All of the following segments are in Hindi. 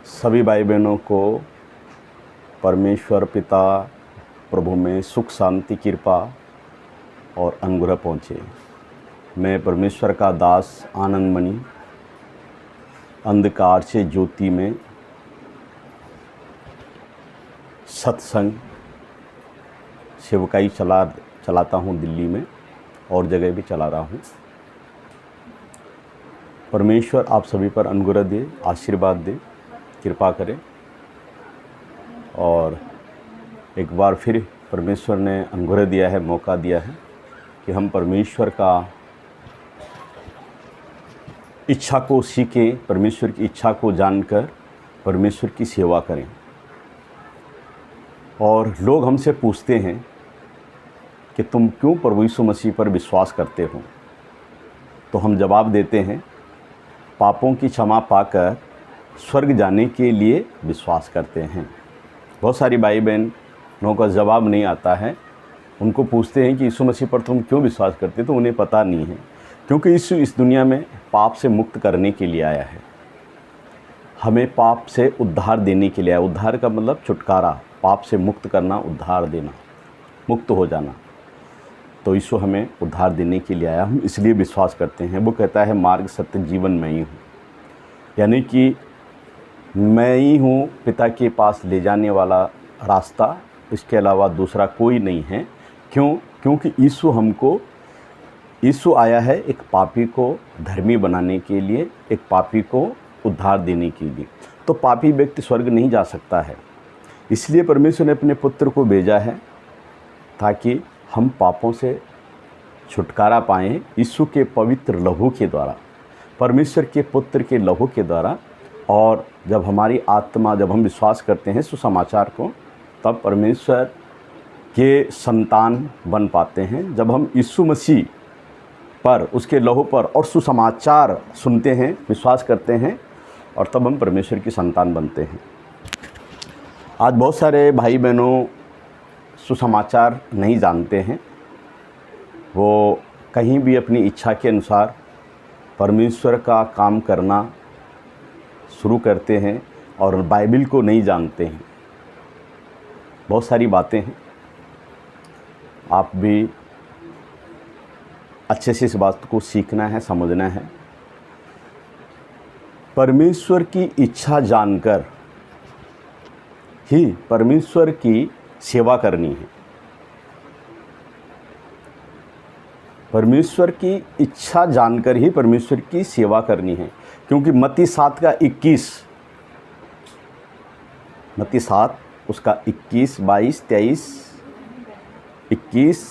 सभी भाई बहनों को परमेश्वर पिता प्रभु में सुख शांति कृपा और अनुग्रह पहुँचे। मैं परमेश्वर का दास आनंदमणि अंधकार से ज्योति में सत्संग सेवकाई चलाता हूँ। दिल्ली में और जगह भी चला रहा हूँ। परमेश्वर आप सभी पर अनुग्रह दे, आशीर्वाद दे, कृपा करे। और एक बार फिर परमेश्वर ने अनुग्रह दिया है, मौका दिया है कि हम परमेश्वर का इच्छा को सीखें, परमेश्वर की इच्छा को जानकर परमेश्वर की सेवा करें। और लोग हमसे पूछते हैं कि तुम क्यों प्रभु यीशु मसीह पर विश्वास करते हो, तो हम जवाब देते हैं पापों की क्षमा पाकर स्वर्ग जाने के लिए विश्वास करते हैं। बहुत सारी भाई बहनों का जवाब नहीं आता है। उनको पूछते हैं कि यीशु मसीह पर तुम क्यों विश्वास करते, तो उन्हें पता नहीं है। क्योंकि यीशु इस दुनिया में पाप से मुक्त करने के लिए आया है, हमें पाप से उद्धार देने के लिए आया। उद्धार का मतलब छुटकारा, पाप से मुक्त करना, उद्धार देना, मुक्त हो जाना। तो यीशु हमें उद्धार देने के लिए आया, हम इसलिए विश्वास करते हैं। वो कहता है मार्ग सत्य जीवन मैं ही हूँ, यानी कि मैं ही हूँ पिता के पास ले जाने वाला रास्ता, इसके अलावा दूसरा कोई नहीं है। क्यों? क्योंकि यीशु आया है एक पापी को धर्मी बनाने के लिए, एक पापी को उद्धार देने के लिए। तो पापी व्यक्ति स्वर्ग नहीं जा सकता है, इसलिए परमेश्वर ने अपने पुत्र को भेजा है ताकि हम पापों से छुटकारा पाएँ यीशु के पवित्र लहू के द्वारा, परमेश्वर के पुत्र के लहू के द्वारा। और जब हमारी आत्मा, जब हम विश्वास करते हैं सुसमाचार को, तब परमेश्वर के संतान बन पाते हैं। जब हम यीशु मसीह पर, उसके लहू पर और सुसमाचार सुनते हैं, विश्वास करते हैं, और तब हम परमेश्वर की संतान बनते हैं। आज बहुत सारे भाई बहनों सुसमाचार नहीं जानते हैं। वो कहीं भी अपनी इच्छा के अनुसार परमेश्वर का काम करना शुरू करते हैं और बाइबल को नहीं जानते हैं। बहुत सारी बातें हैं, आप भी अच्छे से इस बात को सीखना है, समझना है। परमेश्वर की इच्छा जानकर ही परमेश्वर की सेवा करनी है। परमेश्वर की इच्छा जानकर ही परमेश्वर की सेवा करनी है। क्योंकि मत्ती 7 का 21, मत्ती 7 उसका 21, 22, 23, 21,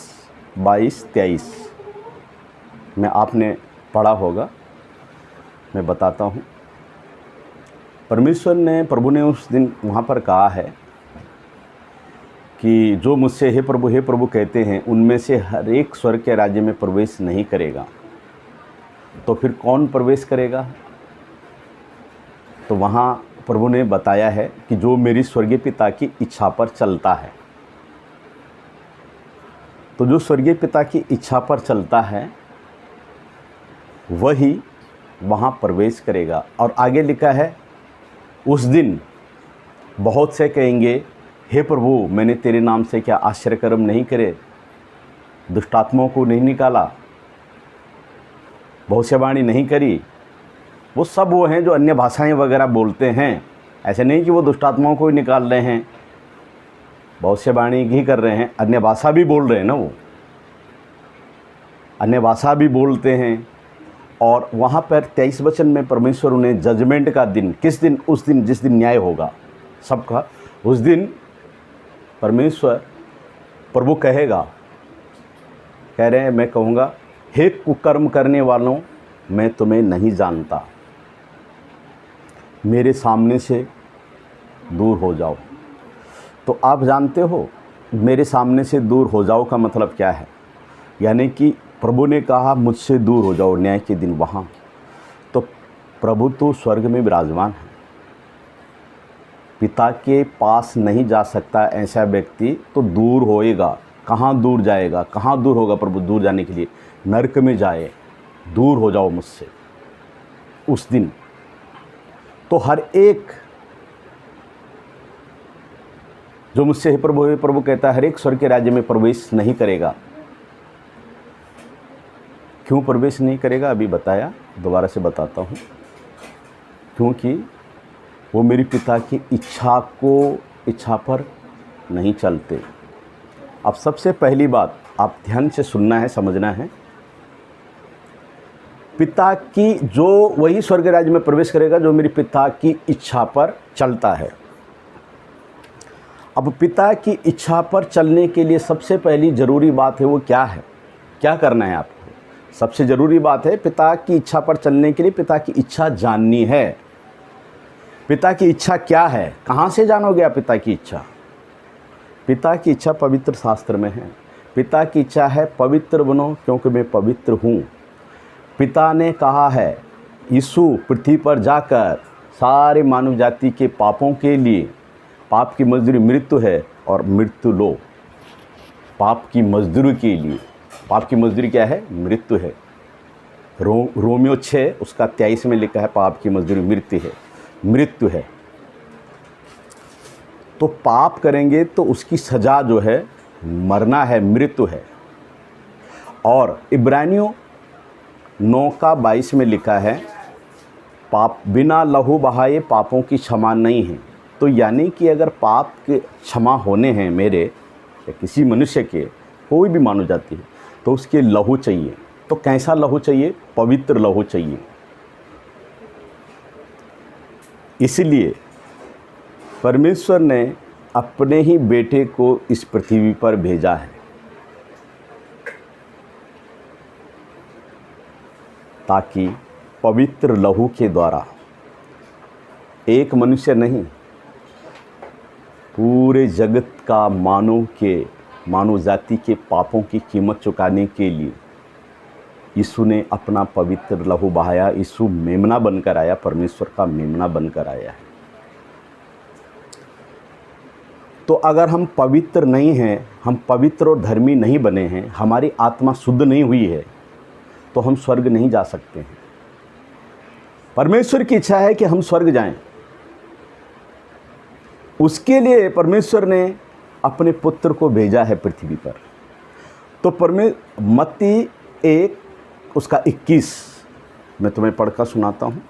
22, 23 में आपने पढ़ा होगा, मैं बताता हूँ। परमेश्वर ने, प्रभु ने उस दिन वहाँ पर कहा है कि जो मुझसे हे प्रभु कहते हैं, उनमें से हर एक स्वर्ग के राज्य में प्रवेश नहीं करेगा। तो फिर कौन प्रवेश करेगा? तो वहाँ प्रभु ने बताया है कि जो मेरी स्वर्गीय पिता की इच्छा पर चलता है। तो जो स्वर्गीय पिता की इच्छा पर चलता है वही वहाँ प्रवेश करेगा। और आगे लिखा है, उस दिन बहुत से कहेंगे हे प्रभु, मैंने तेरे नाम से क्या आश्चर्य कर्म नहीं करे, दुष्टात्माओं को नहीं निकाला, भविष्यवाणी नहीं करी। वो सब वो हैं जो अन्य भाषाएं वगैरह बोलते हैं। ऐसे नहीं कि वो दुष्टात्माओं को ही निकाल रहे हैं, भविष्यवाणी ही कर रहे हैं, अन्य भाषा भी बोल रहे हैं ना, वो अन्य भाषा भी बोलते हैं। और वहाँ पर 23 वचन में परमेश्वर उन्हें जजमेंट का दिन, किस दिन? उस दिन जिस दिन न्याय होगा सबका, उस दिन परमेश्वर प्रभु कहेगा, कह रहे हैं, मैं कहूँगा हे कुकर्म करने वालों, मैं तुम्हें नहीं जानता, मेरे सामने से दूर हो जाओ। तो आप जानते हो मेरे सामने से दूर हो जाओ का मतलब क्या है? यानी कि प्रभु ने कहा मुझसे दूर हो जाओ न्याय के दिन वहाँ। तो प्रभु तो स्वर्ग में विराजमान है, पिता के पास नहीं जा सकता ऐसा व्यक्ति तो दूर होएगा। कहाँ दूर जाएगा? कहाँ दूर होगा प्रभु दूर जाने के लिए? नरक में जाए, दूर हो जाओ मुझसे उस दिन। तो हर एक जो मुझसे हे प्रभु कहता है, हर एक स्वर्ग के राज्य में प्रवेश नहीं करेगा। क्यों प्रवेश नहीं करेगा अभी बताया, दोबारा से बताता हूँ। क्योंकि वो मेरी पिता की इच्छा पर नहीं चलते। अब सबसे पहली बात आप ध्यान से सुनना है, समझना है। पिता की जो वही स्वर्ग राज्य में प्रवेश करेगा जो मेरी पिता की इच्छा पर चलता है। अब पिता की इच्छा पर चलने के लिए सबसे पहली ज़रूरी बात है वो क्या है, क्या करना है आपको? सबसे ज़रूरी बात है पिता की इच्छा पर चलने के लिए पिता की इच्छा जाननी है। पिता की इच्छा क्या है? कहाँ से जानोगे आप पिता की इच्छा? पिता की इच्छा पवित्र शास्त्र में है। पिता की इच्छा है पवित्र बनो क्योंकि मैं पवित्र हूँ। पिता ने कहा है यीशु पृथ्वी पर जाकर सारे मानव जाति के पापों के लिए, पाप की मजदूरी मृत्यु है और मृत्यु लो। पाप की मजदूरी के लिए, पाप की मजदूरी क्या है? मृत्यु है। रोमियो 6 उसका 23 में लिखा है पाप की मजदूरी मृत्यु है। तो पाप करेंगे तो उसकी सज़ा जो है मरना है, मृत्यु है। और इब्रानियों 9:22 में लिखा है पाप बिना लहू बहाए पापों की क्षमा नहीं है। तो यानी कि अगर पाप के क्षमा होने हैं मेरे या किसी मनुष्य के, कोई भी मानव जाती है, तो उसके लहू चाहिए। तो कैसा लहू चाहिए? पवित्र लहू चाहिए। इसलिए परमेश्वर ने अपने ही बेटे को इस पृथ्वी पर भेजा है ताकि पवित्र लहू के द्वारा एक मनुष्य नहीं, पूरे जगत का मानव जाति के पापों की कीमत चुकाने के लिए यीशु ने अपना पवित्र लहू बहाया। यीशु मेमना बनकर आया, परमेश्वर का मेमना बनकर आया है। तो अगर हम पवित्र नहीं हैं, हम पवित्र और धर्मी नहीं बने हैं, हमारी आत्मा शुद्ध नहीं हुई है, तो हम स्वर्ग नहीं जा सकते हैं। परमेश्वर की इच्छा है कि हम स्वर्ग जाएं। उसके लिए परमेश्वर ने अपने पुत्र को भेजा है पृथ्वी पर। तो मत्ती 1 उसका 21 मैं तुम्हें पढ़कर सुनाता हूँ।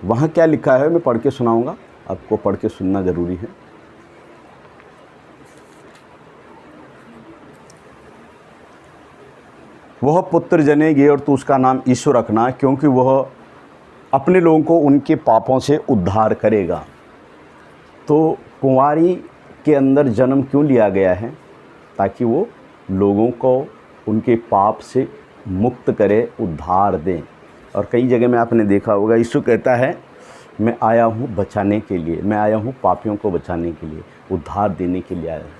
वहाँ क्या लिखा है मैं पढ़ के सुनाऊँगा, आपको पढ़ के सुनना ज़रूरी है। वह पुत्र जनेगी और तू उसका नाम यीशु रखना, क्योंकि वह अपने लोगों को उनके पापों से उद्धार करेगा। तो कुंवारी के अंदर जन्म क्यों लिया गया है? ताकि वो लोगों को उनके पाप से मुक्त करे, उद्धार दें। और कई जगह में आपने देखा होगा यीशु कहता है मैं आया हूँ बचाने के लिए, मैं आया हूँ पापियों को बचाने के लिए, उद्धार देने के लिए आया हूँ।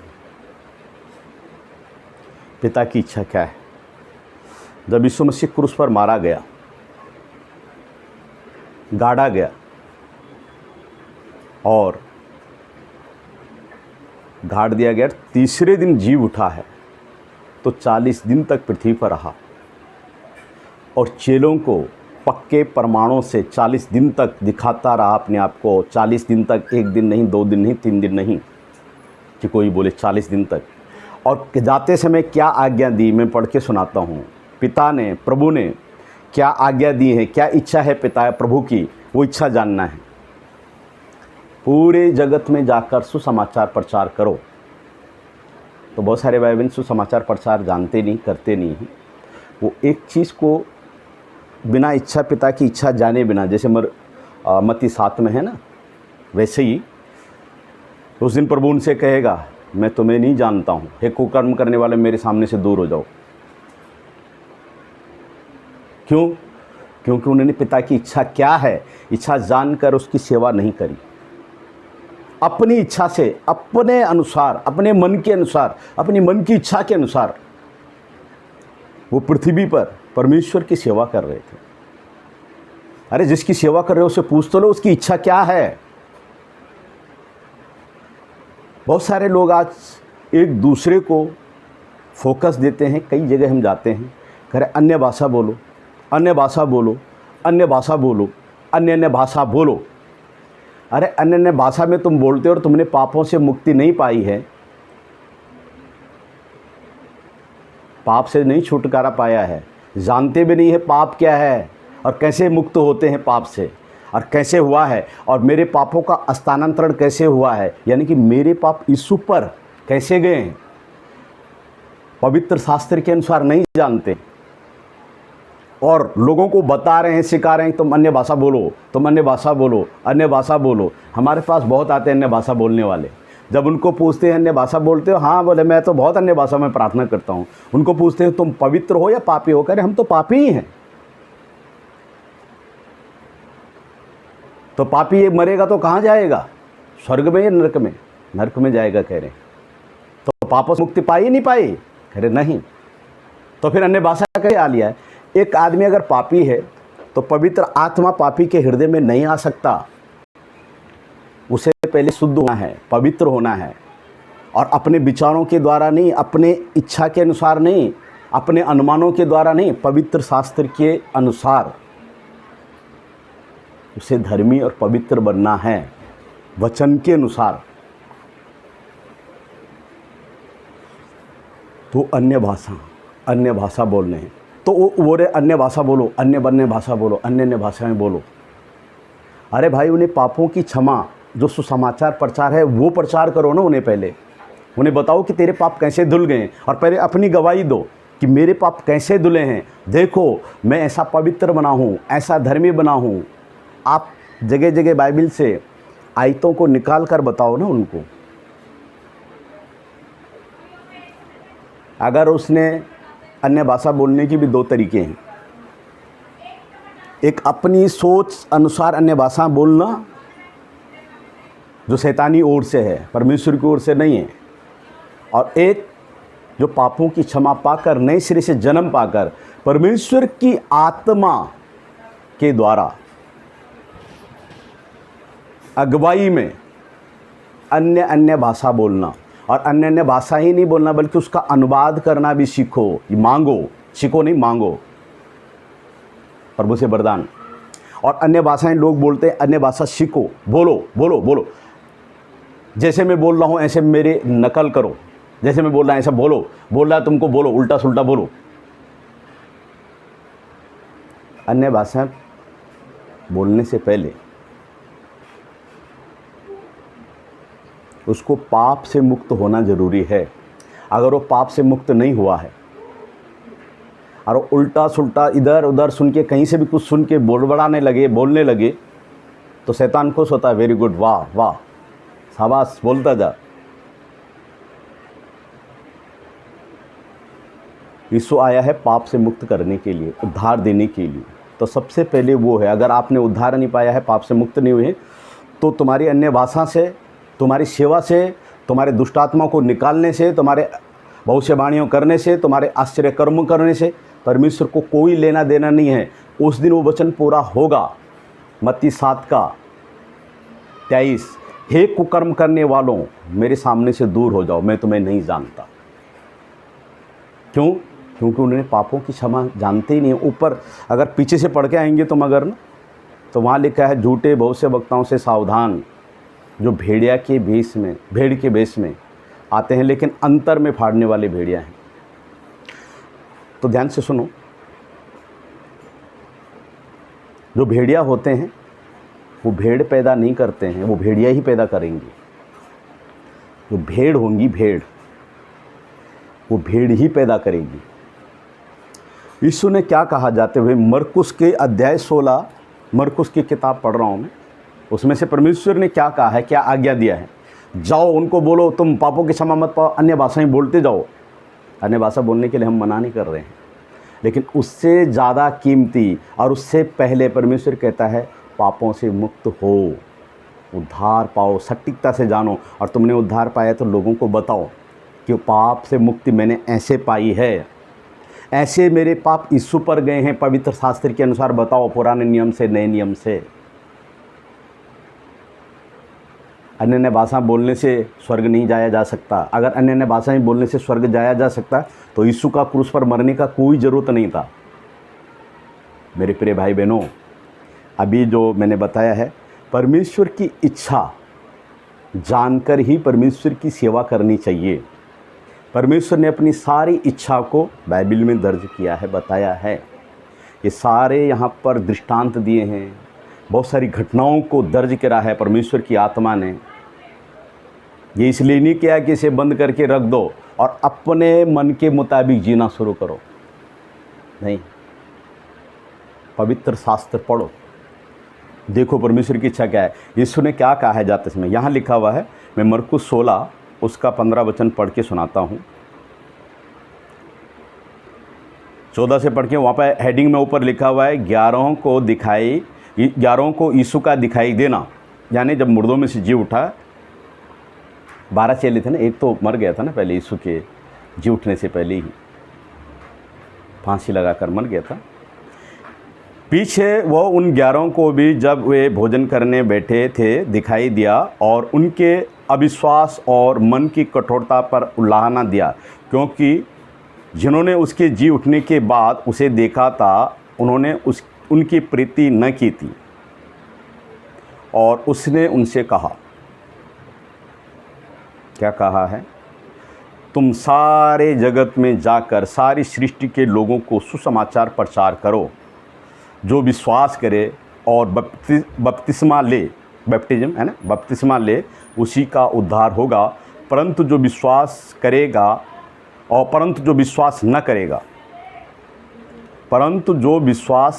पिता की इच्छा क्या है? जब यीशु मसीह क्रूस पर मारा गया, गाड़ा गया और गाड़ दिया गया, तीसरे दिन जी उठा है, तो 40 दिन तक पृथ्वी पर रहा और चेलों को पक्के प्रमाणों से 40 दिन तक दिखाता रहा अपने आप को। 40 दिन तक, 1 दिन नहीं, 2 दिन नहीं, 3 दिन नहीं, कि कोई बोले 40 दिन तक। और जाते समय क्या आज्ञा दी मैं पढ़ के सुनाता हूँ। पिता ने, प्रभु ने क्या आज्ञा दी है, क्या इच्छा है पिता प्रभु की, वो इच्छा जानना है। पूरे जगत में जाकर सुसमाचार प्रचार करो। तो बहुत सारे भाई बहन सुसमाचार प्रचार जानते नहीं, करते नहीं हैं। वो एक चीज़ को बिना इच्छा, पिता की इच्छा जाने बिना, जैसे मत्ती 7 में है ना, वैसे ही उस दिन प्रभु उनसे कहेगा मैं तुम्हें नहीं जानता हूँ, हे कुकर्म करने वाले मेरे सामने से दूर हो जाओ। क्यों? क्योंकि उन्होंने पिता की इच्छा क्या है, इच्छा जानकर उसकी सेवा नहीं करी। अपनी इच्छा से, अपने अनुसार, अपने मन के अनुसार, अपनी मन की इच्छा के अनुसार वो पृथ्वी पर परमेश्वर की सेवा कर रहे थे। अरे जिसकी सेवा कर रहे हो उसे पूछ तो लो उसकी इच्छा क्या है। बहुत सारे लोग आज एक दूसरे को फोकस देते हैं। कई जगह हम जाते हैं, कह रहे अन्य भाषा बोलो, अन्य भाषा बोलो, अन्य भाषा बोलो, अन्य भाषा बोलो। अरे अन्य अन्य भाषा में तुम बोलते हो और तुमने पापों से मुक्ति नहीं पाई है, पाप से नहीं छुटकारा पाया है, जानते भी नहीं है पाप क्या है और कैसे मुक्त होते हैं पाप से और कैसे हुआ है, और मेरे पापों का स्थानांतरण कैसे हुआ है, यानी कि मेरे पाप यीशु पर कैसे गए हैं, पवित्र शास्त्र के अनुसार नहीं जानते और लोगों को बता रहे हैं, सिखा रहे हैं तुम अन्य भाषा बोलो, तुम अन्य भाषा बोलो, अन्य भाषा बोलो। हमारे पास बहुत आते हैं अन्य भाषा बोलने वाले। जब उनको पूछते हैं अन्य भाषा बोलते हो, हाँ बोले मैं तो बहुत अन्य भाषा में प्रार्थना करता हूँ। उनको पूछते हैं तुम पवित्र हो या पापी हो, कह रहे हम तो पापी ही हैं। तो पापी मरेगा तो कहाँ जाएगा, स्वर्ग में या नरक में? नरक में जाएगा कह रहे। तो पापों से मुक्ति पाई नहीं पाई, कह रहे नहीं। तो फिर अन्य भाषा कैसे आ लिया है? एक आदमी अगर पापी है तो पवित्र आत्मा पापी के हृदय में नहीं आ सकता। उसे पहले शुद्ध होना है, पवित्र होना है, और अपने विचारों के द्वारा नहीं, अपने इच्छा के अनुसार नहीं, अपने अनुमानों के द्वारा नहीं, पवित्र शास्त्र के अनुसार उसे धर्मी और पवित्र बनना है, वचन के अनुसार। तो अन्य भाषा बोलने हैं तो वो बोले अन्य भाषा बोलो, अन्य भाषा बोलो, अन्य भाषाएं बोलो। अरे भाई उन्हें पापों की क्षमा, जो सुसमाचार प्रचार है वो प्रचार करो ना। उन्हें पहले उन्हें बताओ कि तेरे पाप कैसे धुल गए, और पहले अपनी गवाही दो कि मेरे पाप कैसे धुले हैं, देखो मैं ऐसा पवित्र बना हूँ, ऐसा धर्मी बना हूँ। आप जगह जगह बाइबल से आयतों को निकाल कर बताओ ना उनको। अगर उसने अन्य भाषा बोलने की भी दो तरीके हैं, एक अपनी सोच अनुसार अन्य भाषा बोलना जो शैतानी ओर से है, परमेश्वर की ओर से नहीं है, और एक जो पापों की क्षमा पाकर नए सिरे से जन्म पाकर परमेश्वर की आत्मा के द्वारा अगुवाई में अन्य भाषा बोलना। और अन्य भाषा ही नहीं बोलना बल्कि उसका अनुवाद करना भी सीखो, सीखो नहीं मांगो, प्रभु से वरदान। और अन्य भाषाएं लोग बोलते हैं, अन्य भाषा सीखो, बोलो बोलो बोलो, जैसे मैं बोल रहा हूँ ऐसे मेरे नकल करो, जैसे मैं बोल रहा हूँ ऐसा बोलो, बोल रहा है तुमको बोलो, उल्टा सुल्टा बोलो। अन्य भाषा बोलने से पहले उसको पाप से मुक्त होना जरूरी है। अगर वो पाप से मुक्त नहीं हुआ है और उल्टा सुल्टा इधर उधर सुन के, कहीं से भी कुछ सुन के बोलने लगे तो शैतान खुश होता है, वेरी गुड, वाह वाह, शाबाश, बोलता जा। यीशु आया है पाप से मुक्त करने के लिए, उद्धार देने के लिए। तो सबसे पहले वो है, अगर आपने उद्धार नहीं पाया है, पाप से मुक्त नहीं हुए, तो तुम्हारी अन्य भाषा से, तुम्हारी सेवा से, तुम्हारे दुष्टात्मा को निकालने से, तुम्हारे भविष्यवाणियों करने से, तुम्हारे आश्चर्य कर्म करने से परमेश्वर को कोई लेना देना नहीं है। उस दिन वो वचन पूरा होगा, मत्ती 7:23, हे कुकर्म करने वालों मेरे सामने से दूर हो जाओ, मैं तुम्हें नहीं जानता। क्यों? क्योंकि उन्होंने पापों की क्षमा जानते ही नहीं। ऊपर अगर पीछे से पढ़ के आएंगे तुम अगर ना, तो वहाँ लिखा है झूठे भविष्यवक्ताओं से सावधान, जो भेड़ के भेष में आते हैं लेकिन अंतर में फाड़ने वाले भेड़िया हैं। तो ध्यान से सुनो, जो भेड़िया होते हैं वो भेड़ पैदा नहीं करते हैं, वो भेड़िया ही पैदा करेंगी। जो भेड़ होंगी, वो भेड़ ही पैदा करेगी। यीशु ने क्या कहा जाते हुए, मरकुस के अध्याय 16, मरकुस की किताब पढ़ रहा हूँ मैं, उसमें से परमेश्वर ने क्या कहा है, क्या आज्ञा दिया है। जाओ उनको बोलो तुम पापों की क्षमा मत पाओ, अन्य भाषाएं बोलते जाओ। अन्य भाषा बोलने के लिए हम मना नहीं कर रहे हैं, लेकिन उससे ज़्यादा कीमती और उससे पहले परमेश्वर कहता है पापों से मुक्त हो, उद्धार पाओ, सटीकता से जानो। और तुमने उद्धार पाया तो लोगों को बताओ कि पाप से मुक्ति मैंने ऐसे पाई है, ऐसे मेरे पाप यीशु पर गए हैं, पवित्र शास्त्र के अनुसार बताओ, पुराने नियम से, नए नियम से। अन्य भाषा बोलने से स्वर्ग नहीं जाया जा सकता। अगर अन्य भाषाएं बोलने से स्वर्ग जाया जा सकता तो यीशु का क्रूस पर मरने का कोई ज़रूरत नहीं था। मेरे प्रिय भाई बहनों, अभी जो मैंने बताया है परमेश्वर की इच्छा जानकर ही परमेश्वर की सेवा करनी चाहिए। परमेश्वर ने अपनी सारी इच्छा को बाइबल में दर्ज किया है, बताया है। ये सारे यहाँ पर दृष्टांत दिए हैं, बहुत सारी घटनाओं को दर्ज करा है परमेश्वर की आत्मा ने। ये इसलिए नहीं किया कि इसे बंद करके रख दो और अपने मन के मुताबिक जीना शुरू करो, नहीं। पवित्र शास्त्र पढ़ो, देखो परमेश्वर की इच्छा क्या है। यीशु ने क्या कहा है जाते समय, यहाँ लिखा हुआ है। मैं मरकुस 16 उसका 15 वचन पढ़ के सुनाता हूँ। 14 से पढ़ के, वहाँ पर हेडिंग में ऊपर लिखा हुआ है 11 को यीशु का दिखाई देना। यानी जब मुर्दों में से जी उठा, 12 चेले थे ना, एक तो मर गया था ना पहले, यीशु के जी उठने से पहले ही फांसी लगाकर मर गया था। पीछे वो उन 11 को भी जब वे भोजन करने बैठे थे दिखाई दिया और उनके अविश्वास और मन की कठोरता पर उल्लाहना दिया, क्योंकि जिन्होंने उसके जी उठने के बाद उसे देखा था उन्होंने उनकी प्रीति न की थी। और उसने उनसे कहा, क्या कहा है, तुम सारे जगत में जाकर सारी सृष्टि के लोगों को सुसमाचार प्रचार करो। जो विश्वास करे और बपतिस्मा ले, बैप्टिज्म है ना, बपतिस्मा ले, उसी का उद्धार होगा। परंतु जो विश्वास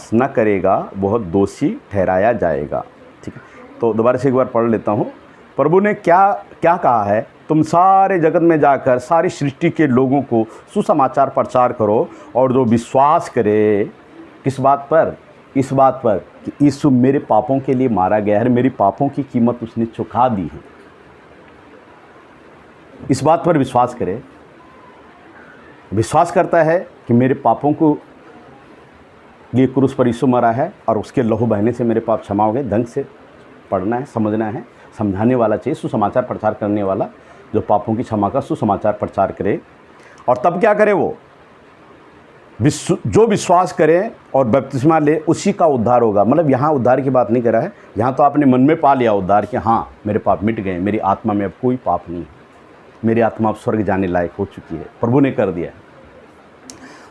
न करेगा वह दोषी ठहराया जाएगा। ठीक है, तो दोबारा से एक बार पढ़ लेता हूँ। प्रभु ने क्या कहा है, तुम सारे जगत में जाकर सारी सृष्टि के लोगों को सुसमाचार प्रचार करो। और जो विश्वास करे, किस बात पर, इस बात पर कि यीशु मेरे पापों के लिए मारा गया है, मेरी पापों की कीमत उसने चुका दी है, इस बात पर विश्वास करे। विश्वास करता है कि मेरे पापों को लिए क्रूस पर यीशु मरा है और उसके लहू बहने से मेरे पाप क्षमा हो गए। ढंग से पढ़ना है, समझना है, समझाने वाला चाहिए, सुसमाचार प्रचार करने वाला, जो पापों की क्षमा का सुसमाचार प्रचार करे। और तब क्या करे, वो जो विश्वास करे और बपतिस्मा ले, उसी का उद्धार होगा। मतलब यहाँ उद्धार की बात नहीं कर रहा है, यहाँ तो आपने मन में पा लिया उद्धार कि हाँ मेरे पाप मिट गए, मेरी आत्मा में अब कोई पाप नहीं है, मेरी आत्मा अब स्वर्ग जाने लायक हो चुकी है, प्रभु ने कर दिया है।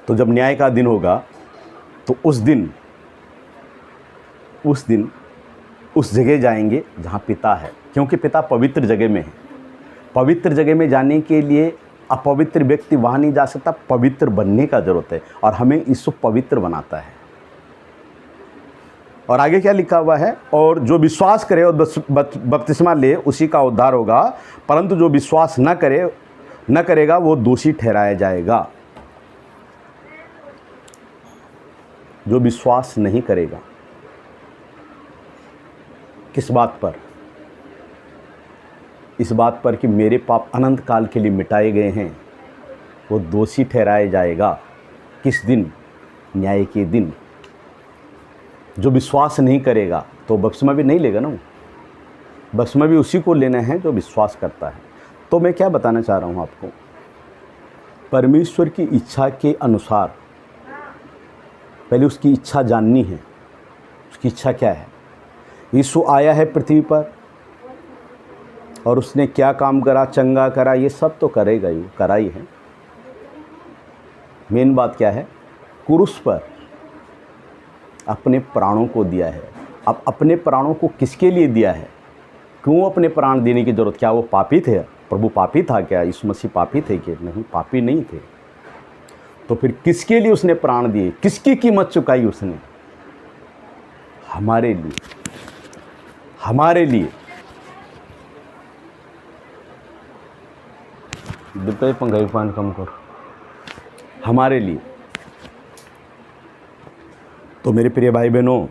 तो जब न्याय का दिन होगा तो उस दिन उस जगह जाएंगे जहाँ पिता है, क्योंकि पिता पवित्र जगह में है। पवित्र जगह में जाने के लिए अपवित्र व्यक्ति वहाँ नहीं जा सकता, पवित्र बनने का ज़रूरत है और हमें यीशु पवित्र बनाता है। और आगे क्या लिखा हुआ है, और जो विश्वास करे और बपतिस्मा ले उसी का उद्धार होगा, परंतु जो विश्वास न करेगा वो दोषी ठहराया जाएगा। जो विश्वास नहीं करेगा, किस बात पर, इस बात पर कि मेरे पाप अनंत काल के लिए मिटाए गए हैं, वो दोषी ठहराया जाएगा। किस दिन, न्याय के दिन। जो विश्वास नहीं करेगा तो बपतिस्मा भी नहीं लेगा ना, बपतिस्मा भी उसी को लेना है जो विश्वास करता है। तो मैं क्या बताना चाह रहा हूँ आपको, परमेश्वर की इच्छा के अनुसार पहले उसकी इच्छा जाननी है। उसकी इच्छा क्या है, यीशु आया है पृथ्वी पर और उसने क्या काम करा, चंगा करा, ये सब तो करेगा ही, करा ही है। मेन बात क्या है, क्रूस पर अपने प्राणों को दिया है। अब अपने प्राणों को किसके लिए दिया है, क्यों अपने प्राण देने की ज़रूरत, क्या वो पापी थे, प्रभु पापी था क्या, यीशु मसीह पापी थे कि नहीं, पापी नहीं थे। तो फिर किसके लिए उसने प्राण दिए, किसकी कीमत चुकाई उसने, हमारे लिए, हमारे लिए। पंखा पान कम करो, हमारे लिए। तो मेरे प्रिय भाई बहनों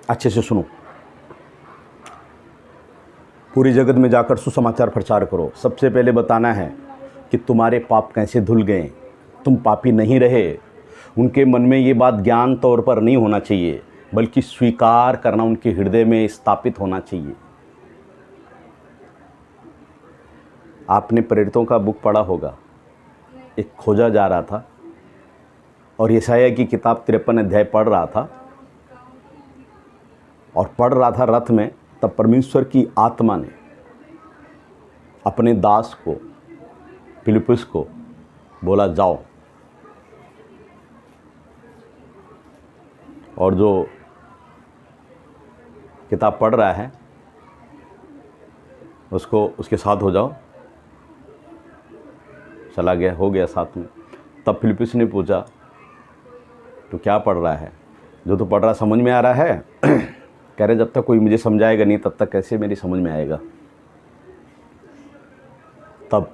अच्छे से सुनो, पूरी जगत में जाकर सुसमाचार प्रचार करो। सबसे पहले बताना है कि तुम्हारे पाप कैसे धुल गए, तुम पापी नहीं रहे। उनके मन में ये बात ज्ञान तौर पर नहीं होना चाहिए, बल्कि स्वीकार करना उनके हृदय में स्थापित होना चाहिए। आपने प्रेरितों का बुक पढ़ा होगा, एक खोजा जा रहा था और यशायाह की किताब 53 अध्याय पढ़ रहा था और पढ़ रहा था रथ में, तब परमेश्वर की आत्मा ने अपने दास को फिलिप्पुस को बोला जाओ, और जो किताब पढ़ रहा है उसको उसके साथ हो जाओ। चला गया, हो गया साथ में। तब फिलिप्पुस ने पूछा तो क्या पढ़ रहा है? जो तो पढ़ रहा समझ में आ रहा है? कह रहे जब तक कोई मुझे समझाएगा नहीं तब तक कैसे मेरी समझ में आएगा। तब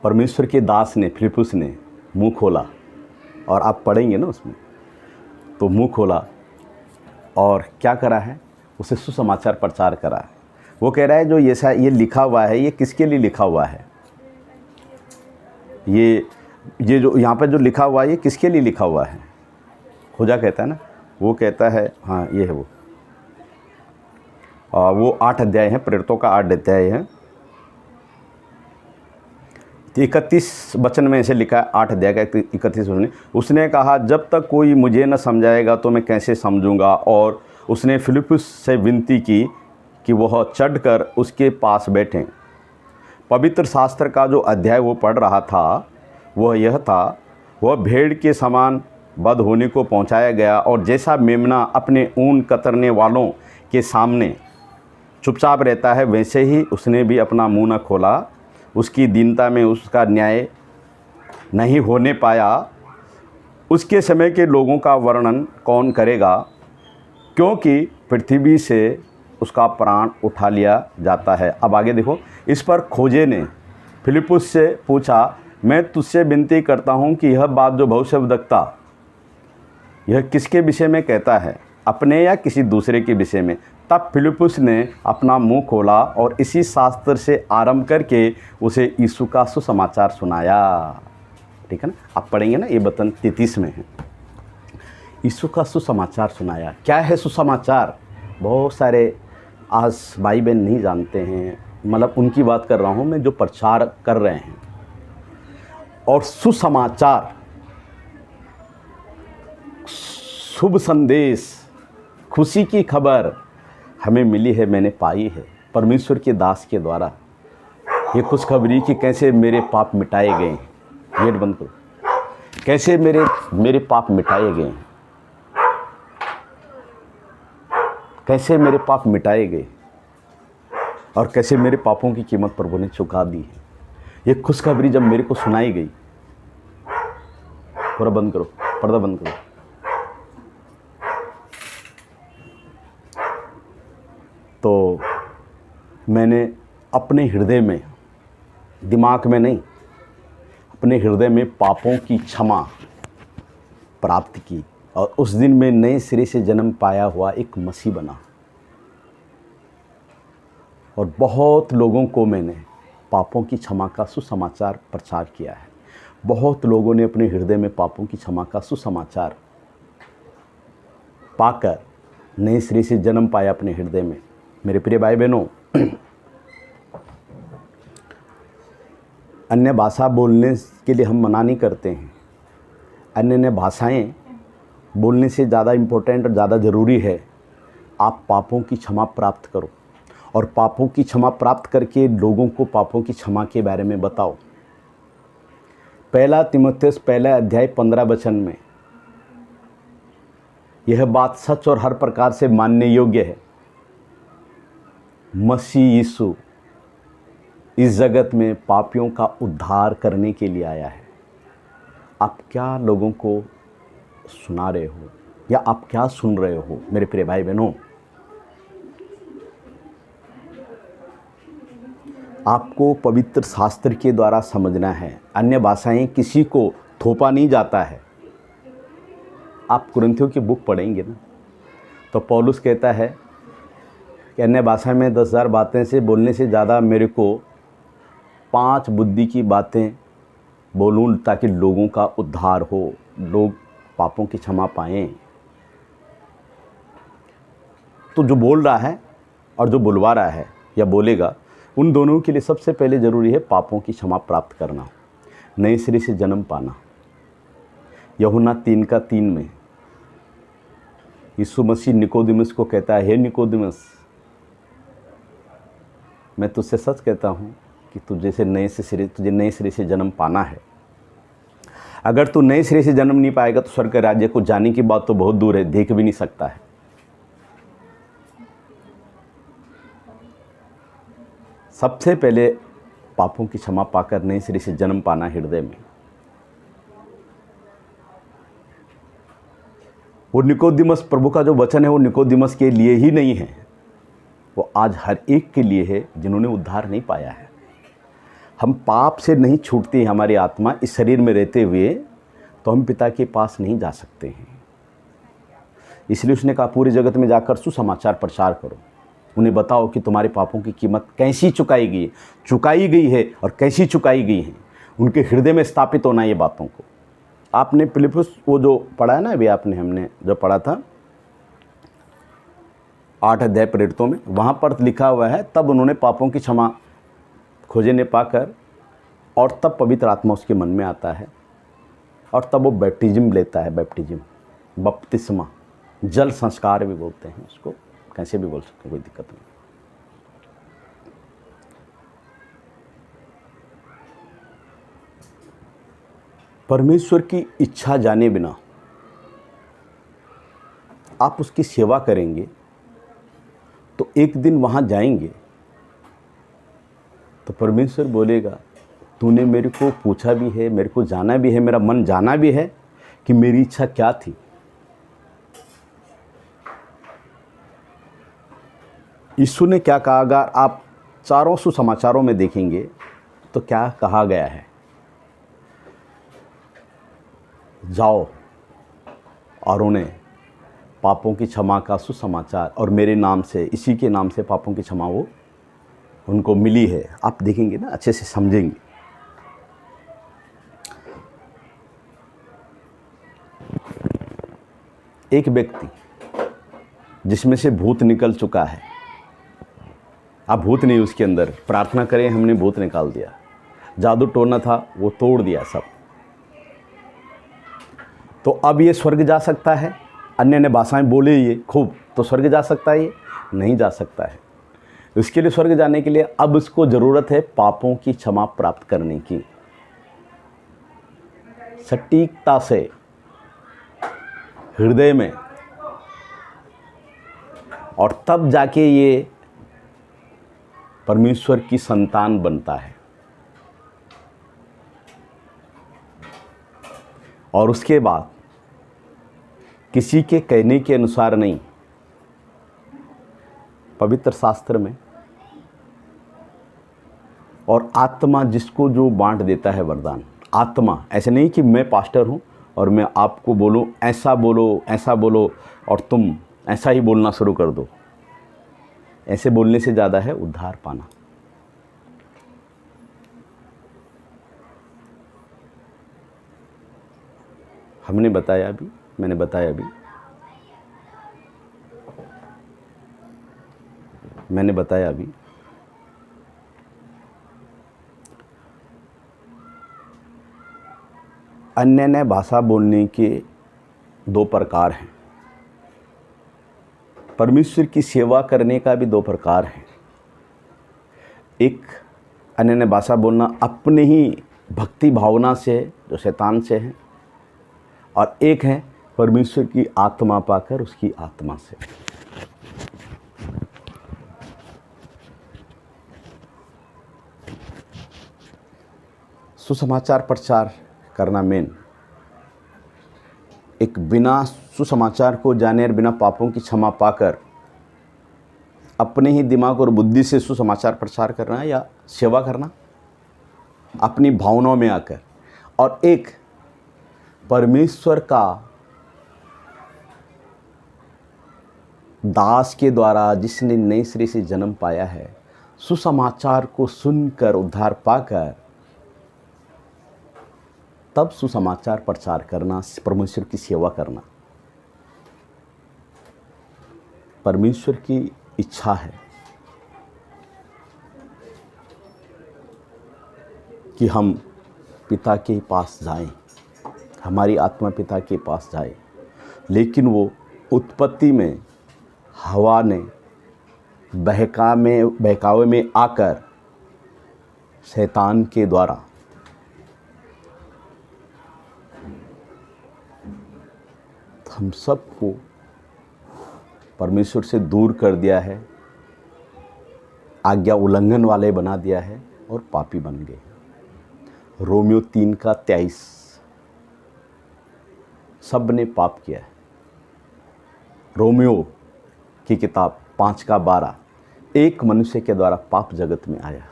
परमेश्वर के दास ने, फिलिप्पुस ने मुंह खोला, और आप पढ़ेंगे ना उसमें, तो मुंह खोला और क्या करा है? उसे सुसमाचार प्रचार करा है। वो कह रहा है जो ये लिखा हुआ है ये किसके लिए लिखा हुआ है? ये जो यहाँ पर जो लिखा हुआ है ये किसके लिए लिखा हुआ है? खोजा कहता है ना, वो कहता है हाँ ये है वो 8 अध्याय हैं, प्रेरितों का 8 अध्याय है। 31 वचन में ऐसे लिखा है, 8 अध्याय का 31 वचन। उसने कहा जब तक कोई मुझे न समझाएगा तो मैं कैसे समझूंगा। और उसने फिलिप्पुस से विनती की कि वह चढ़कर उसके पास बैठें। पवित्र शास्त्र का जो अध्याय वो पढ़ रहा था वह यह था, वह भेड़ के समान बध होने को पहुंचाया गया, और जैसा मेमना अपने ऊन कतरने वालों के सामने चुपचाप रहता है वैसे ही उसने भी अपना मुंह न खोला। उसकी दीनता में उसका न्याय नहीं होने पाया। उसके समय के लोगों का वर्णन कौन करेगा, क्योंकि पृथ्वी से उसका प्राण उठा लिया जाता है। अब आगे देखो, इस पर खोजे ने फिलिप्पुस से पूछा, मैं तुझसे विनती करता हूँ कि यह बात जो भविष्यवक्ता यह किसके विषय में कहता है, अपने या किसी दूसरे के विषय में? तब फिलिप्पुस ने अपना मुंह खोला और इसी शास्त्र से आरंभ करके उसे यीशु का सुसमाचार सुनाया। ठीक है ना, आप पढ़ेंगे ना, ये वचन 33 में है। यीशु का सुसमाचार सुनाया। क्या है सुसमाचार? बहुत सारे आज भाई बहन नहीं जानते हैं, मतलब उनकी बात कर रहा हूँ मैं जो प्रचार कर रहे हैं। और सुसमाचार, शुभ संदेश, खुशी की खबर हमें मिली है, मैंने पाई है परमेश्वर के दास के द्वारा। ये खुशखबरी कि कैसे मेरे पाप मिटाए गए हैं। गेट बंद करो। कैसे मेरे पाप मिटाए गए हैं, कैसे मेरे पाप मिटाए गए, और कैसे मेरे पापों की कीमत प्रभु ने चुका दी है। ये खुशखबरी जब मेरे को सुनाई गई, पूरा बंद करो, पर्दा बंद करो। तो मैंने अपने हृदय में, दिमाग में नहीं, अपने हृदय में पापों की क्षमा प्राप्त की, और उस दिन में नए सिरे से जन्म पाया हुआ एक मसीह बना। और बहुत लोगों को मैंने पापों की क्षमा का सुसमाचार प्रचार किया है। बहुत लोगों ने अपने हृदय में पापों की क्षमा का सुसमाचार पाकर नए सिरे से जन्म पाया अपने हृदय में। मेरे प्रिय भाई बहनों, अन्य भाषा बोलने के लिए हम मना नहीं करते हैं। अन्य भाषाएं बोलने से ज़्यादा इम्पोर्टेंट और ज़्यादा ज़रूरी है आप पापों की क्षमा प्राप्त करो, और पापों की क्षमा प्राप्त करके लोगों को पापों की क्षमा के बारे में बताओ। 1 तीमुथियुस 1 अध्याय 15 वचन में यह बात सच और हर प्रकार से मानने योग्य है। मसीह यीशु इस जगत में पापियों का उद्धार करने के लिए आया है। आप क्या लोगों को सुना रहे हो, या आप क्या सुन रहे हो मेरे प्रिय भाई बहनों? आपको पवित्र शास्त्र के द्वारा समझना है। अन्य भाषाएं किसी को थोपा नहीं जाता है। आप कुरिन्थियों की बुक पढ़ेंगे ना, तो पौलुस कहता है कि अन्य भाषा में 10,000 बातें से बोलने से ज़्यादा मेरे को 5 बुद्धि की बातें बोलूं ताकि लोगों का उद्धार हो, लोग पापों की क्षमा पाएं। तो जो बोल रहा है और जो बुलवा रहा है या बोलेगा, उन दोनों के लिए सबसे पहले ज़रूरी है पापों की क्षमा प्राप्त करना, नए सिरे से जन्म पाना। यूहन्ना 3:3 में यीशु मसीह निकोदेमुस को कहता है, हे निकोदेमुस, मैं तुझसे सच कहता हूँ कि तुझे नए सिरे से जन्म पाना है। अगर तू नए सिरे से जन्म नहीं पाएगा तो स्वर्ग के राज्य को जाने की बात तो बहुत दूर है, देख भी नहीं सकता है। सबसे पहले पापों की क्षमा पाकर नए सिरे से जन्म पाना हृदय में। वो निकोदिमस, प्रभु का जो वचन है वो निकोदिमस के लिए ही नहीं है, वो आज हर एक के लिए है जिन्होंने उद्धार नहीं पाया है। हम पाप से नहीं छूटती हमारी आत्मा इस शरीर में रहते हुए, तो हम पिता के पास नहीं जा सकते हैं। इसलिए उसने कहा पूरे जगत में जाकर सुसमाचार प्रचार करो, उन्हें बताओ कि तुम्हारे पापों की कीमत कैसी चुकाई गई है और कैसी चुकाई गई है। उनके हृदय में स्थापित होना ये बातों को। आपने फिलिप्पुस वो जो पढ़ा है ना, अभी हमने जो पढ़ा था 8 अध्याय प्रेरितों में, वहाँ पर लिखा हुआ है तब उन्होंने पापों की क्षमा खोजे ने पाकर, और तब पवित्र आत्मा उसके मन में आता है और तब वो बैप्टिज्म लेता है। बपतिस्मा, जल संस्कार भी बोलते हैं उसको, कैसे भी बोल सकते हैं, कोई दिक्कत नहीं। परमेश्वर की इच्छा जाने बिना आप उसकी सेवा करेंगे तो एक दिन वहाँ जाएंगे तो परमेश्वर बोलेगा तूने मेरे को पूछा भी है, मेरे को जाना भी है, मेरा मन जाना भी है कि मेरी इच्छा क्या थी। यीशु ने क्या कहा, अगर आप चारों सुसमाचारों में देखेंगे तो क्या कहा गया है, जाओ और उन्हें पापों की क्षमा का सुसमाचार, और मेरे नाम से, इसी के नाम से पापों की क्षमा वो उनको मिली है। आप देखेंगे ना, अच्छे से समझेंगे। एक व्यक्ति जिसमें से भूत निकल चुका है, अब भूत नहीं उसके अंदर, प्रार्थना करें हमने भूत निकाल दिया, जादू टोना था वो तोड़ दिया सब, तो अब ये स्वर्ग जा सकता है? अन्य अन्य भाषाएं बोले ये खूब, तो स्वर्ग जा सकता है? ये नहीं जा सकता है। इसके लिए, स्वर्ग जाने के लिए अब उसको ज़रूरत है पापों की क्षमा प्राप्त करने की, सटीकता से हृदय में, और तब जाके ये परमेश्वर की संतान बनता है। और उसके बाद किसी के कहने के अनुसार नहीं, पवित्र शास्त्र में, और आत्मा जिसको जो बांट देता है वरदान, आत्मा, ऐसे नहीं कि मैं पास्टर हूँ और मैं आपको बोलूँ ऐसा बोलो और तुम ऐसा ही बोलना शुरू कर दो। ऐसे बोलने से ज़्यादा है उद्धार पाना। मैंने बताया अभी अन्य अन्य भाषा बोलने के 2 प्रकार हैं। परमेश्वर की सेवा करने का भी 2 प्रकार है। एक अन्य अन्य भाषा बोलना अपने ही भक्ति भावना से, जो शैतान से है, और एक है परमेश्वर की आत्मा पाकर उसकी आत्मा से। सुसमाचार प्रचार करना मेन, एक बिना सुसमाचार को जाने और बिना पापों की क्षमा पाकर अपने ही दिमाग और बुद्धि से सुसमाचार प्रचार करना या सेवा करना अपनी भावनाओं में आकर, और एक परमेश्वर का दास के द्वारा जिसने नए सिरे से जन्म पाया है, सुसमाचार को सुनकर उद्धार पाकर तब सुसमाचार प्रचार करना, परमेश्वर की सेवा करना। परमेश्वर की इच्छा है कि हम पिता के पास जाएं, हमारी आत्मा पिता के पास जाए, लेकिन वो उत्पत्ति में हवा ने बहकावे में आकर शैतान के द्वारा हम सबको परमेश्वर से दूर कर दिया है, आज्ञा उल्लंघन वाले बना दिया है और पापी बन गए। रोमियो 3:23 सब ने पाप किया है। रोमियो की किताब 5:12 एक मनुष्य के द्वारा पाप जगत में आया,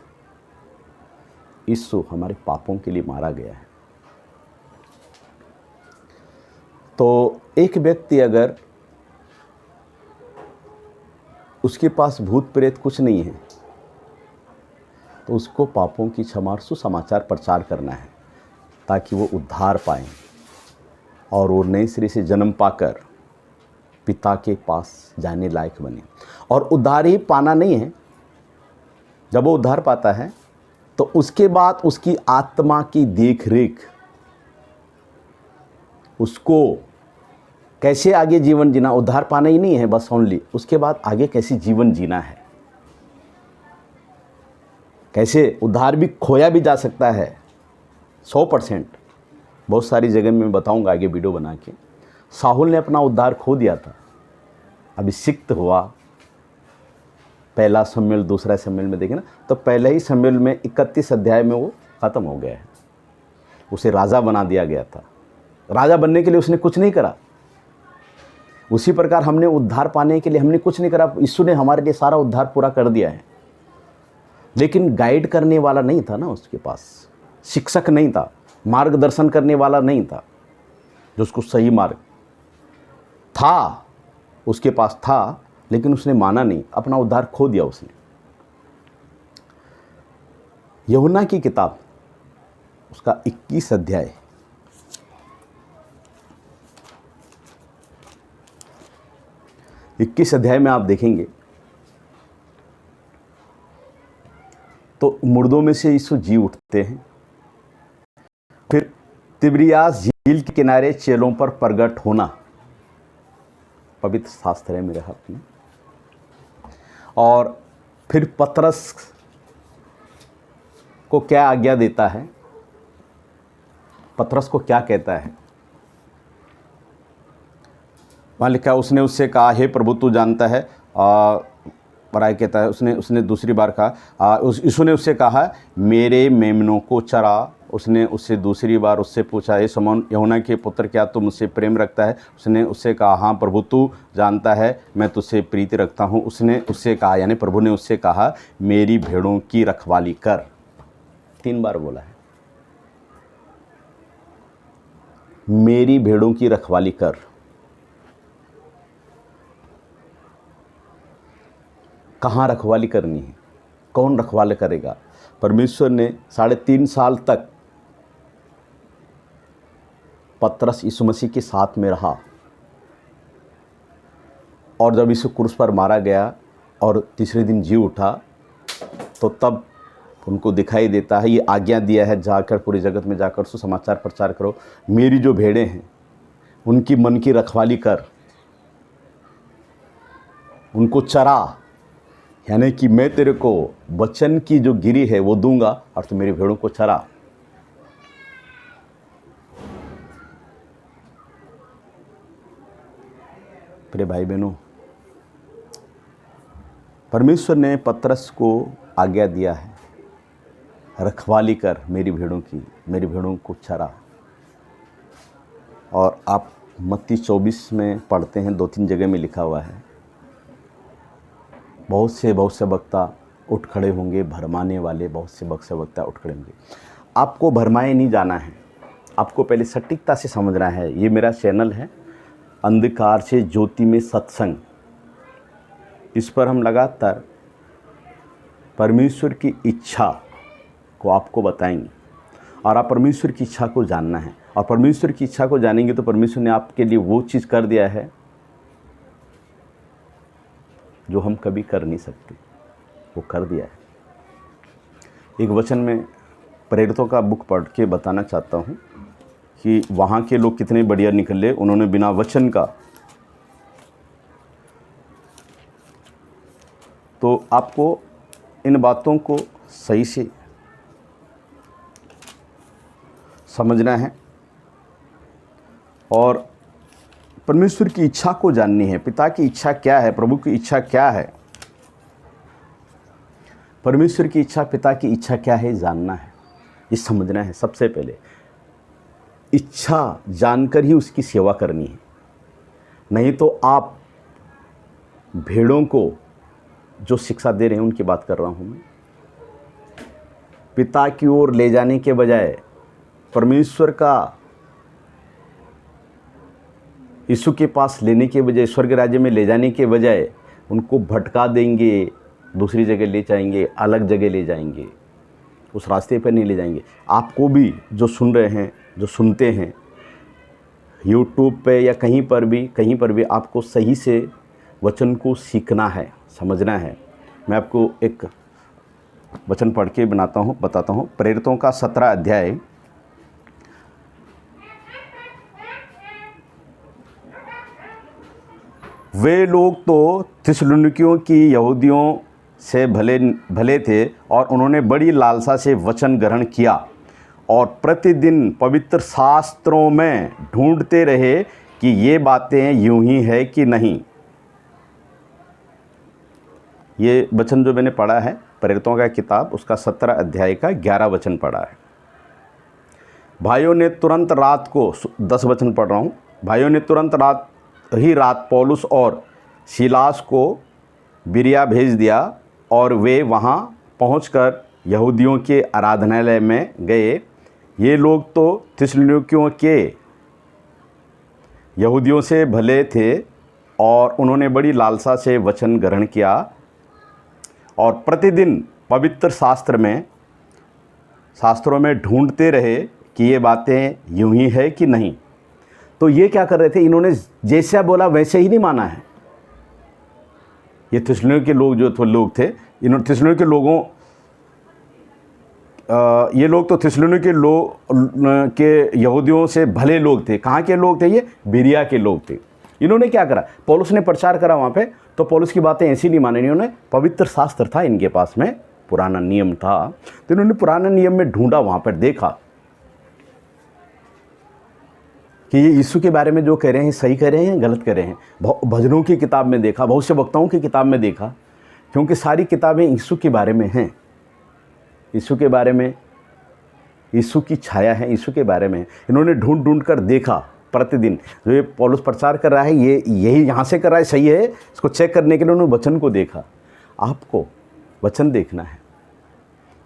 यीशु हमारे पापों के लिए मारा गया है। तो एक व्यक्ति अगर उसके पास भूत प्रेत कुछ नहीं है तो उसको पापों की क्षमा सुसमाचार प्रचार करना है ताकि वो उद्धार पाएं और वो नए सिरे से जन्म पाकर पिता के पास जाने लायक बने। और उद्धार ही पाना नहीं है, जब वो उद्धार पाता है तो उसके बाद उसकी आत्मा की देख रेख, उसको कैसे आगे जीवन जीना, उद्धार पाना ही नहीं है बस ओनली, उसके बाद आगे कैसे जीवन जीना है, कैसे उद्धार भी खोया भी जा सकता है 100%। बहुत सारी जगह मैं बताऊंगा आगे वीडियो बना के। साहुल ने अपना उद्धार खो दिया था, अभिषिक्त हुआ, पहला शमूएल दूसरा शमूएल में देखें ना, तो पहले ही शमूएल में 31 अध्याय में वो ख़त्म हो गया है। उसे राजा बना दिया गया था, राजा बनने के लिए उसने कुछ नहीं करा। उसी प्रकार हमने उद्धार पाने के लिए हमने कुछ नहीं करा, यीशु ने हमारे लिए सारा उद्धार पूरा कर दिया है। लेकिन गाइड करने वाला नहीं था ना, उसके पास शिक्षक नहीं था, मार्गदर्शन करने वाला नहीं था जो उसको सही मार्ग था, उसके पास था लेकिन उसने माना नहीं, अपना उद्धार खो दिया उसने। यूहन्ना की किताब उसका 21 अध्याय 21 अध्याय में आप देखेंगे तो मुर्दों में से यीशु जी उठते हैं। फिर तिब्रियास झील के किनारे चेलों पर प्रगट होना, पवित्र शास्त्र है मेरे हाथ में। और फिर पतरस को क्या आज्ञा देता है, पतरस को क्या कहता है, वहाँ लिखा, उसने उससे कहा, हे प्रभु तू जानता है, पराय कहता है, उसने दूसरी बार कहा, यीशु ने उससे कहा मेरे मेमनों को चरा। उसने उससे दूसरी बार उससे पूछा, हे शमौन यूहन्ना के पुत्र क्या तू मुझसे प्रेम रखता है? उसने उससे कहा, हाँ प्रभु तू जानता है मैं तुझसे प्रीति रखता हूँ। उसने उससे कहा, यानी प्रभु ने उससे कहा मेरी भेड़ों की रखवाली कर। 3 बार बोला है, मेरी भेड़ों की रखवाली कर। कहाँ रखवाली करनी है, कौन रखवाली करेगा? परमेश्वर ने 3.5 साल तक पतरस यीशु मसीह के साथ में रहा, और जब यीशु क्रूस पर मारा गया और तीसरे दिन जी उठा तो तब उनको दिखाई देता है, ये आज्ञा दिया है जाकर पूरी जगत में जाकर सुसमाचार प्रचार करो, मेरी जो भेड़ें हैं उनकी मन की रखवाली कर, उनको चरा, यानी कि मैं तेरे को वचन की जो गिरी है वो दूंगा और तू मेरी भेड़ों को चरा। प्रिय भाई बहनों, परमेश्वर ने पतरस को आज्ञा दिया है, रखवाली कर मेरी भेड़ों की, मेरी भेड़ों को चरा। और आप मत्ती 24 में पढ़ते हैं, 2-3 जगह में लिखा हुआ है, बहुत से वक्ता उठ खड़े होंगे, भरमाने वाले बहुत से वक्ता उठ खड़े होंगे। आपको भरमाए नहीं जाना है, आपको पहले सटीकता से समझना है। ये मेरा चैनल है अंधकार से ज्योति में सत्संग, इस पर हम लगातार परमेश्वर की इच्छा को आपको बताएंगे और आप परमेश्वर की इच्छा को जानना है। और परमेश्वर की इच्छा को जानेंगे तो परमेश्वर ने आपके लिए वो चीज़ कर दिया है जो हम कभी कर नहीं सकते, वो कर दिया है। एक वचन में प्रेरितों का बुक पढ़ के बताना चाहता हूँ कि वहाँ के लोग कितने बढ़िया निकले, उन्होंने बिना वचन का तो आपको इन बातों को सही से समझना है और परमेश्वर की इच्छा को जाननी है। पिता की इच्छा क्या है, प्रभु की इच्छा क्या है, परमेश्वर की इच्छा, पिता की इच्छा क्या है, जानना है, ये समझना है। सबसे पहले इच्छा जानकर ही उसकी सेवा करनी है, नहीं तो आप भेड़ों को जो शिक्षा दे रहे हैं उनकी बात कर रहा हूँ मैं। पिता की ओर ले जाने के बजाय, परमेश्वर का यीशु के पास लेने के बजाय, स्वर्ग राज्य में ले जाने के बजाय उनको भटका देंगे, दूसरी जगह ले जाएंगे, अलग जगह ले जाएंगे, उस रास्ते पर नहीं ले जाएंगे। आपको भी जो सुन रहे हैं, जो सुनते हैं यूट्यूब पे या कहीं पर भी आपको सही से वचन को सीखना है, समझना है। मैं आपको एक वचन पढ़ के बताता हूँ। प्रेरितों का 17 अध्याय वे लोग तो थिस्सलुनीकियों की यहूदियों से भले थे और उन्होंने बड़ी लालसा से वचन ग्रहण किया और प्रतिदिन पवित्र शास्त्रों में ढूंढते रहे कि ये बातें यूं ही है कि नहीं। ये वचन जो मैंने पढ़ा है प्रेरितों का किताब, उसका 17 अध्याय का 11 वचन पढ़ा है। भाइयों ने तुरंत रात को 10 वचन पढ़ रहा हूँ। भाइयों ने तुरंत रात पौलुस और सीलास को बिरिया भेज दिया और वे वहाँ पहुंचकर यहूदियों के आराधनालय में गए। ये लोग तो थिस्सलुनीकियों के यहूदियों से भले थे और उन्होंने बड़ी लालसा से वचन ग्रहण किया और प्रतिदिन पवित्र शास्त्रों में ढूंढते रहे कि ये बातें यूं ही है कि नहीं। तो ये क्या कर रहे थे, इन्होंने जैसा बोला वैसे ही नहीं माना है। ये थिस्सलुनीके के लोग जो लोग थे, इन्होंने थिस्सलुनीके के लोगों ये लोग तो थिस्सलुनीके के यहूदियों से भले लोग थे। कहाँ के लोग थे? ये बिरिया के लोग थे। इन्होंने क्या करा, पौलुस ने प्रचार करा वहाँ पे, तो पौलुस की बातें ऐसी नहीं मानी। इन्होंने पवित्र शास्त्र था इनके पास में, पुराना नियम था, तो इन्होंने पुराने नियम में ढूंढा, वहाँ पर देखा कि ये यीशु के बारे में जो कह रहे हैं सही कह रहे हैं, गलत कह रहे हैं। भजनों की किताब में देखा, भविष्य वक्ताओं की किताब में देखा, क्योंकि सारी किताबें यीशु के बारे में हैं, यीशु के बारे में, यीशु की छाया है, यीशु के बारे में। इन्होंने ढूंढ कर देखा प्रतिदिन। जो ये पौलुस प्रचार कर रहा है, ये यही यहाँ से कर रहा है, सही है, इसको चेक करने के लिए उन्होंने वचन को देखा। आपको वचन देखना है,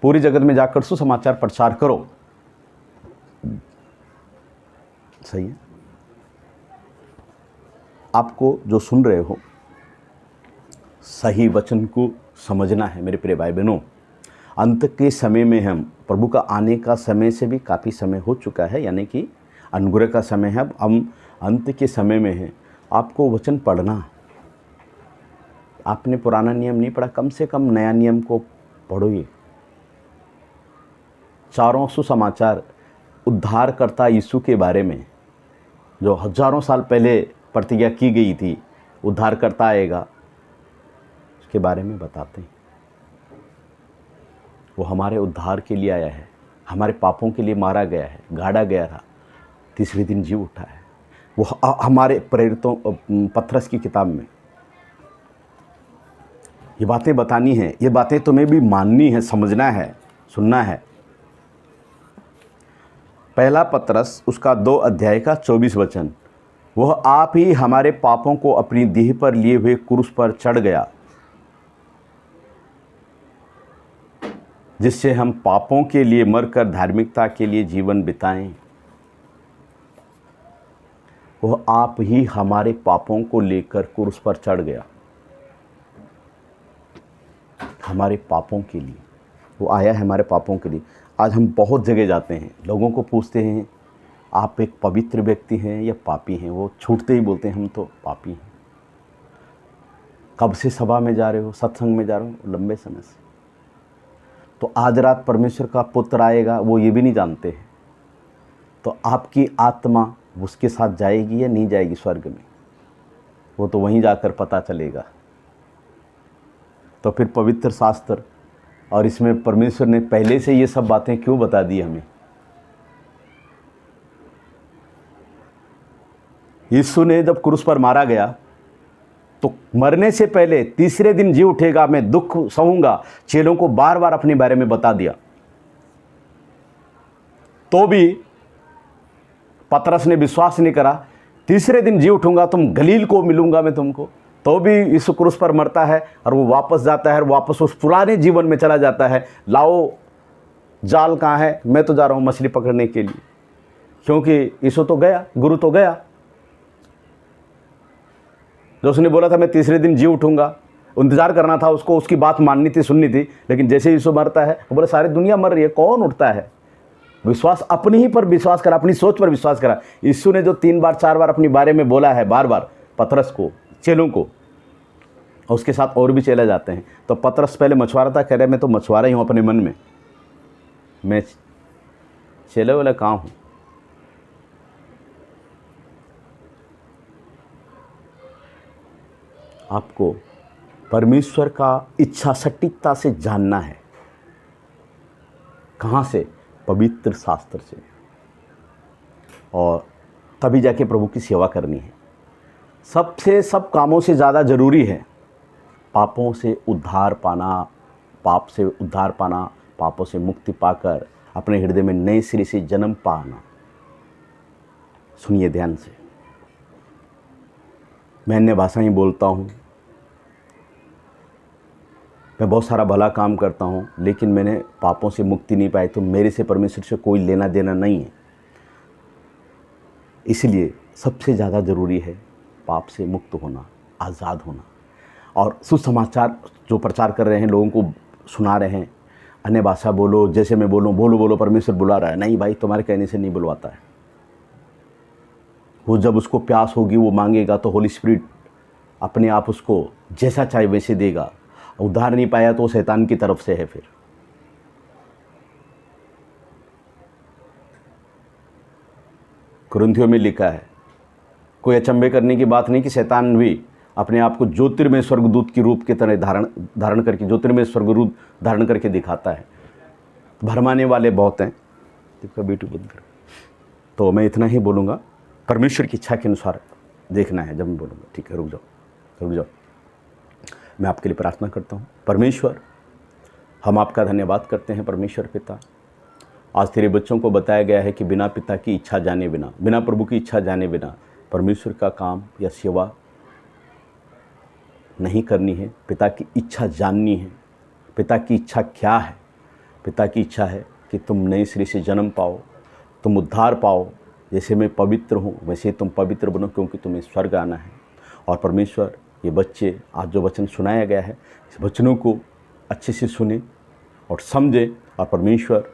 पूरी जगत में जाकर सुसमाचार प्रचार करो, सही है। आपको जो सुन रहे हो सही वचन को समझना है मेरे प्रिय भाई बहनों। अंत के समय में हम, प्रभु का आने का समय से भी काफ़ी समय हो चुका है, यानी कि अनुग्रह का समय है, अब हम अंत के समय में हैं। आपको वचन पढ़ना, आपने पुराना नियम नहीं पढ़ा, कम से कम नया नियम को पढ़ोगे। चारों सुसमाचार उद्धारकर्ता यीशु के बारे में, जो हजारों साल पहले प्रतिज्ञा की गई थी, उद्धारकर्ता आएगा, उसके बारे में बताते हैं। वो हमारे उद्धार के लिए आया है, हमारे पापों के लिए मारा गया है, गाड़ा गया था, तीसरे दिन जी उठा है। वो हमारे प्रेरितों पतरस की किताब में ये बातें बतानी हैं, ये बातें तुम्हें भी माननी है, समझना है, सुनना है। पहला पतरस उसका 2 अध्याय का 24 वचन, वह आप ही हमारे पापों को अपनी देह पर लिए हुए क्रूस पर चढ़ गया, जिससे हम पापों के लिए मरकर धार्मिकता के लिए जीवन बिताएं। वह आप ही हमारे पापों को लेकर क्रूस पर चढ़ गया, हमारे पापों के लिए वो आया है, हमारे पापों के लिए। आज हम बहुत जगह जाते हैं, लोगों को पूछते हैं आप एक पवित्र व्यक्ति हैं या पापी हैं, वो छूटते ही बोलते हैं हम तो पापी हैं। कब से सभा में जा रहे हो, सत्संग में जा रहे हो? लंबे समय से। तो आज रात परमेश्वर का पुत्र आएगा, वो ये भी नहीं जानते हैं। तो आपकी आत्मा उसके साथ जाएगी या नहीं जाएगी स्वर्ग में, वो तो वहीं जाकर पता चलेगा। तो फिर पवित्र शास्त्र और इसमें परमेश्वर ने पहले से ये सब बातें क्यों बता दी हमें? यीशु ने जब क्रूस पर मारा गया तो मरने से पहले तीसरे दिन जी उठेगा, मैं दुख सहूंगा, चेलों को बार बार अपने बारे में बता दिया। तो भी पतरस ने विश्वास नहीं करा। तीसरे दिन जी उठूंगा, तुम गलील को मिलूंगा मैं तुमको। तो भी यीशु क्रूस पर मरता है और वो वापस जाता है और वापस उस पुराने जीवन में चला जाता है। लाओ जाल कहाँ है, मैं तो जा रहा हूँ मछली पकड़ने के लिए, क्योंकि यीशु तो गया, गुरु तो गया। जो उसने बोला था मैं तीसरे दिन जी उठूंगा, इंतजार करना था उसको, उसकी बात माननी थी, सुननी थी। लेकिन जैसे यीशु मरता है वो बोला सारी दुनिया मर रही है, कौन उठता है? विश्वास अपनी ही पर विश्वास करा, अपनी सोच पर विश्वास करा। यीशु ने जो 3 बार 4 बार अपने बारे में बोला है, बार बार पतरस को, चेलों को, और उसके साथ और भी चले जाते हैं। तो पतरस पहले मछुआरा था, कह रहे मैं तो मछुआरा ही हूँ अपने मन में, मैं चेले वाला कहाँ हूँ। आपको परमेश्वर का इच्छा सटीकता से जानना है। कहाँ से? पवित्र शास्त्र से। और तभी जाके प्रभु की सेवा करनी है। सब कामों से ज़्यादा ज़रूरी है पापों से उद्धार पाना, पाप से उद्धार पाना, पापों से मुक्ति पाकर अपने हृदय में नए सिरे से जन्म पाना। सुनिए ध्यान से, मैं अन्य भाषाएं बोलता हूँ, मैं बहुत सारा भला काम करता हूँ, लेकिन मैंने पापों से मुक्ति नहीं पाई, तो मेरे से परमेश्वर से कोई लेना देना नहीं है। इसलिए सबसे ज़्यादा ज़रूरी है पाप से मुक्त होना, आज़ाद होना। और सुसमाचार जो प्रचार कर रहे हैं, लोगों को सुना रहे हैं, अन्य भाषा बोलो, जैसे मैं बोलूँ, बोलो परमेश्वर बुला रहा है। नहीं भाई, तुम्हारे कहने से नहीं बुलवाता है। वो जब उसको प्यास होगी, वो मांगेगा, तो होली स्पिरिट अपने आप उसको जैसा चाहे वैसे देगा। उद्धार नहीं पाया तो शैतान की तरफ से है। फिर कुरिन्थियों में लिखा है, कोई अचंभे करने की बात नहीं कि शैतान भी अपने आप को ज्योतिर्मय स्वर्गदूत की रूप की तरह धारण करके, ज्योतिर्मय स्वर्गदूत धारण करके दिखाता है। भरमाने वाले बहुत हैं। बेटी बंद कर। तो मैं इतना ही बोलूँगा, परमेश्वर की इच्छा के अनुसार देखना है जब मैं बोलूँगा। ठीक है, रुक जाओ। मैं आपके लिए प्रार्थना करता हूँ। परमेश्वर, हम आपका धन्यवाद करते हैं। परमेश्वर पिता, आज तेरे बच्चों को बताया गया है कि बिना पिता की इच्छा जाने बिना, बिना प्रभु की इच्छा जाने बिना परमेश्वर का काम या सेवा नहीं करनी है। पिता की इच्छा जाननी है। पिता की इच्छा क्या है? पिता की इच्छा है कि तुम नए सिरे से जन्म पाओ, तुम उद्धार पाओ। जैसे मैं पवित्र हूँ वैसे तुम पवित्र बनो, क्योंकि तुम्हें स्वर्ग आना है। और परमेश्वर, ये बच्चे, आज जो वचन सुनाया गया है, इस वचनों को अच्छे से सुने और समझे। और परमेश्वर,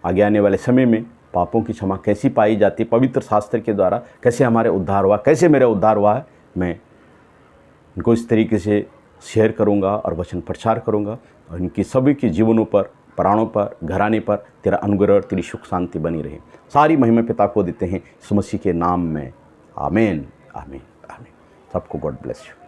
आगे आने वाले समय में पापों की क्षमा कैसी पाई जाती, पवित्र शास्त्र के द्वारा कैसे हमारे उद्धार हुआ, कैसे मेरा उद्धार हुआ है, मैं इनको इस तरीके से शेयर करूंगा और वचन प्रचार करूंगा। और इनकी सभी के जीवनों पर, प्राणों पर, घराने पर तेरा अनुग्रह और तेरी सुख शांति बनी रहे। सारी महिमा पिता को देते हैं, यीशु मसीह के नाम में। आमीन, आमीन, आमीन। सबको गॉड ब्लेस यू।